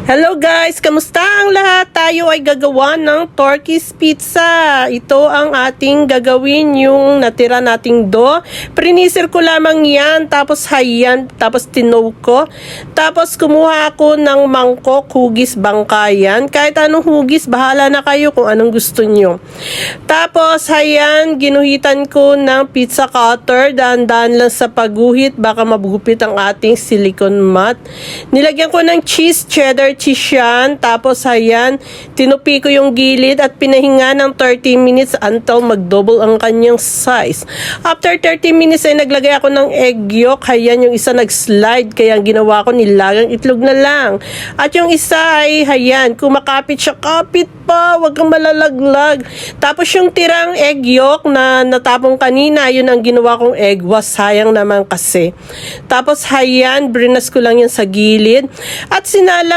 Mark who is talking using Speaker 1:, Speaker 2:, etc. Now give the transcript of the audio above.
Speaker 1: Hello guys! Kamusta ang lahat? Tayo ay gagawa ng Turkish pizza. Ito ang ating gagawin, yung natira nating dough. Prinisir ko lamang yan, tapos hayan, tapos tinow ko. Tapos kumuha ako ng mangkok, hugis, bangkayan. Kahit anong hugis, bahala na kayo kung anong gusto nyo. Tapos hayan, ginuhitan ko ng pizza cutter. Dahan-dahan lang sa pagguhit, baka magupit ang ating silicone mat. Nilagyan ko ng cheese, cheddar cheese yan. Tapos ayan, tinupi ko yung gilid at pinahinga ng 30 minutes until mag-double ang kanyang size. After 30 minutes ay naglagay ako ng egg yolk. Ayan, yung isa nag-slide, kaya ang ginawa ko, nilagang itlog na lang. At yung isa ay, ayan, kumakapit siya, kapit pa, wag kang malalaglag. Tapos yung tirang egg yolk na natapong kanina, yun ang ginawa kong egg wash, sayang naman kasi. Tapos ayan, brinas ko lang yan sa gilid at sinalang